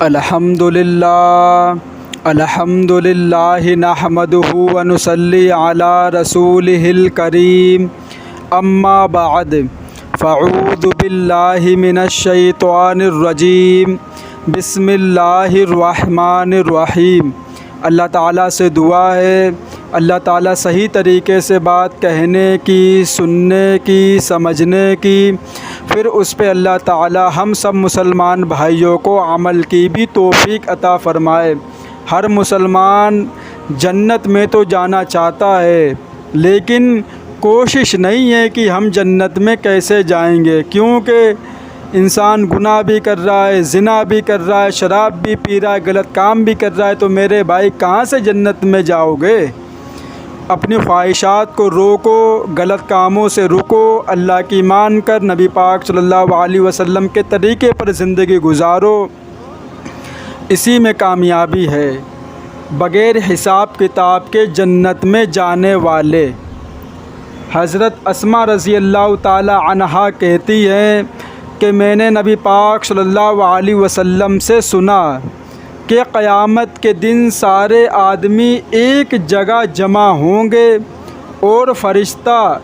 الحمدللہ نحمدہ ونصلی علی رسولہ الکریم اما بعد فاعوذ باللہ من الشیطان الرجیم بسم اللہ الرحمن الرحیم۔ اللہ تعالیٰ سے دعا ہے اللہ تعالیٰ صحیح طریقے سے بات کہنے کی، سننے کی، سمجھنے کی، پھر اس پہ اللہ تعالیٰ ہم سب مسلمان بھائیوں کو عمل کی بھی توفیق عطا فرمائے۔ ہر مسلمان جنت میں تو جانا چاہتا ہے، لیکن کوشش نہیں ہے کہ ہم جنت میں کیسے جائیں گے، کیونکہ انسان گناہ بھی کر رہا ہے، زنا بھی کر رہا ہے، شراب بھی پی رہا ہے، غلط کام بھی کر رہا ہے، تو میرے بھائی کہاں سے جنت میں جاؤ گے؟ اپنی خواہشات کو روکو، غلط کاموں سے رکو، اللہ کی مان کر نبی پاک صلی اللہ علیہ وسلم کے طریقے پر زندگی گزارو، اسی میں کامیابی ہے۔ بغیر حساب کتاب کے جنت میں جانے والے۔ حضرت اسماء رضی اللہ تعالی عنہا کہتی ہیں کہ میں نے نبی پاک صلی اللہ علیہ وسلم سے سنا کہ قیامت کے دن سارے آدمی ایک جگہ جمع ہوں گے اور فرشتہ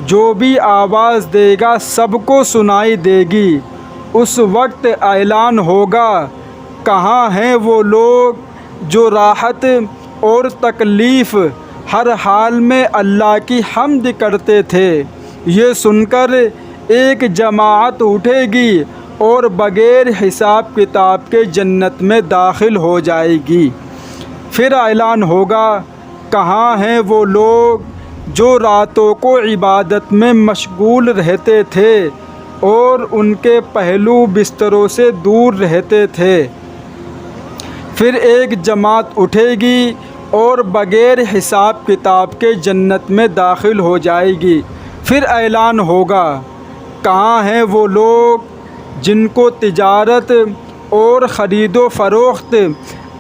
جو بھی آواز دے گا سب کو سنائی دے گی۔ اس وقت اعلان ہوگا، کہاں ہیں وہ لوگ جو راحت اور تکلیف ہر حال میں اللہ کی حمد کرتے تھے؟ یہ سن کر ایک جماعت اٹھے گی اور بغیر حساب کتاب کے جنت میں داخل ہو جائے گی۔ پھر اعلان ہوگا، کہاں ہیں وہ لوگ جو راتوں کو عبادت میں مشغول رہتے تھے اور ان کے پہلو بستروں سے دور رہتے تھے؟ پھر ایک جماعت اٹھے گی اور بغیر حساب کتاب کے جنت میں داخل ہو جائے گی۔ پھر اعلان ہوگا، کہاں ہیں وہ لوگ جن کو تجارت اور خرید و فروخت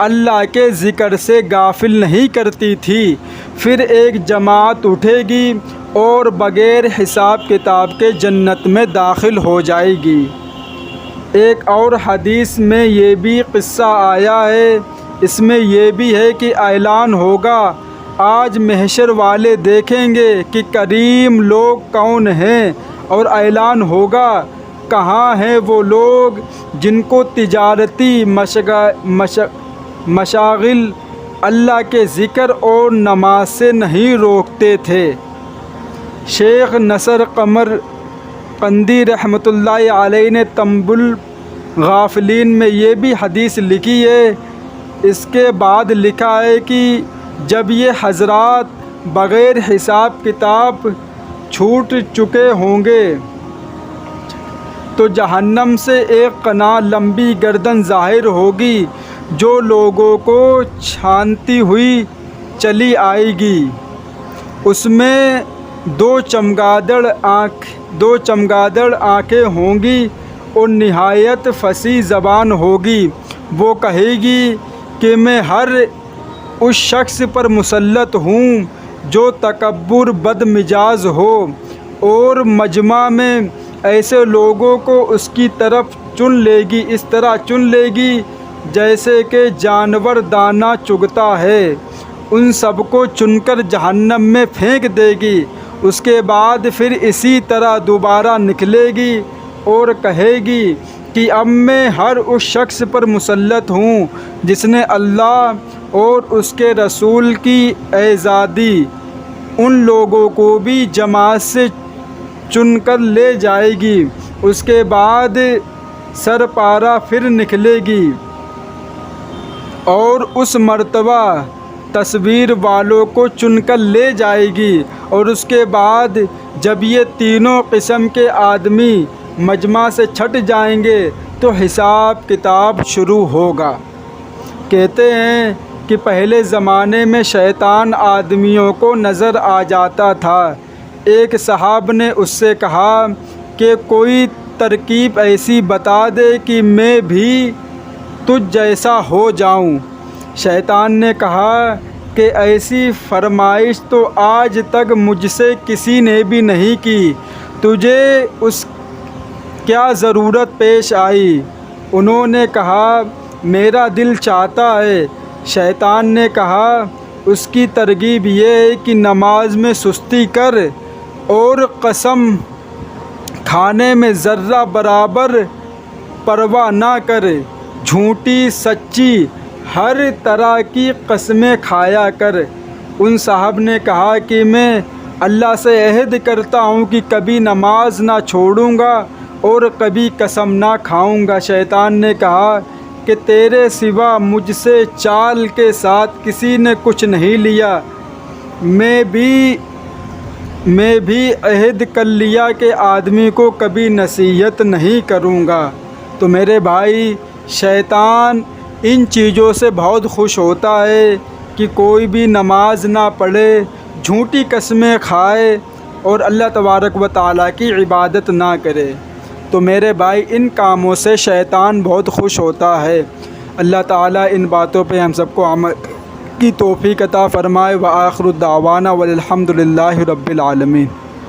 اللہ کے ذکر سے غافل نہیں کرتی تھی؟ پھر ایک جماعت اٹھے گی اور بغیر حساب کتاب کے جنت میں داخل ہو جائے گی۔ ایک اور حدیث میں یہ بھی قصہ آیا ہے، اس میں یہ بھی ہے کہ اعلان ہوگا، آج محشر والے دیکھیں گے کہ کریم لوگ کون ہیں، اور اعلان ہوگا، کہاں ہیں وہ لوگ جن کو تجارتی مشاغل اللہ کے ذکر اور نماز سے نہیں روکتے تھے۔ شیخ نصر قمر قندی رحمۃ اللہ علیہ نے تنبیہ الغافلین میں یہ بھی حدیث لکھی ہے۔ اس کے بعد لکھا ہے کہ جب یہ حضرات بغیر حساب کتاب چھوٹ چکے ہوں گے تو جہنم سے ایک قناع لمبی گردن ظاہر ہوگی جو لوگوں کو چھانتی ہوئی چلی آئے گی۔ اس میں دو چمگادڑ آنکھیں ہوں گی اور نہایت فصیح زبان ہوگی۔ وہ کہے گی کہ میں ہر اس شخص پر مسلط ہوں جو تکبر بد مزاج ہو، اور مجمع میں ایسے لوگوں کو اس کی طرف چن لے گی، اس طرح چن لے گی جیسے کہ جانور دانہ چگتا ہے۔ ان سب کو چن کر جہنم میں پھینک دے گی۔ اس کے بعد پھر اسی طرح دوبارہ نکلے گی اور کہے گی کہ اب میں ہر اس شخص پر مسلط ہوں جس نے اللہ اور اس کے رسول کی اعزاز دی۔ ان لوگوں کو بھی جماعت سے چن کر لے جائے گی۔ اس کے بعد سرپارہ پھر نکلے گی اور اس مرتبہ تصویر والوں کو چن کر لے جائے گی، اور اس کے بعد جب یہ تینوں قسم کے آدمی مجمع سے چھٹ جائیں گے تو حساب کتاب شروع ہوگا۔ کہتے ہیں کہ پہلے زمانے میں شیطان آدمیوں کو نظر آ جاتا تھا۔ ایک صاحب نے اس سے کہا کہ کوئی ترکیب ایسی بتا دے کہ میں بھی تجھ جیسا ہو جاؤں۔ شیطان نے کہا کہ ایسی فرمائش تو آج تک مجھ سے کسی نے بھی نہیں کی، تجھے اس کیا ضرورت پیش آئی؟ انہوں نے کہا میرا دل چاہتا ہے۔ شیطان نے کہا اس کی ترغیب یہ ہے کہ نماز میں سستی کر اور قسم کھانے میں ذرہ برابر پرواہ نہ کر، جھوٹی سچی ہر طرح کی قسمیں کھایا کر۔ ان صاحب نے کہا کہ میں اللہ سے عہد کرتا ہوں کہ کبھی نماز نہ چھوڑوں گا اور کبھی قسم نہ کھاؤں گا۔ شیطان نے کہا کہ تیرے سوا مجھ سے چال کے ساتھ کسی نے کچھ نہیں لیا، میں بھی عہد کر لیا کہ آدمی کو کبھی نصیحت نہیں کروں گا۔ تو میرے بھائی، شیطان ان چیزوں سے بہت خوش ہوتا ہے کہ کوئی بھی نماز نہ پڑھے، جھوٹی قسمیں کھائے اور اللہ تبارک و تعالیٰ کی عبادت نہ کرے۔ تو میرے بھائی، ان کاموں سے شیطان بہت خوش ہوتا ہے۔ اللہ تعالیٰ ان باتوں پہ ہم سب کو عمل کی توفیق عطا فرمائے۔ وآخر دعوانا والحمد للہ رب العالمین۔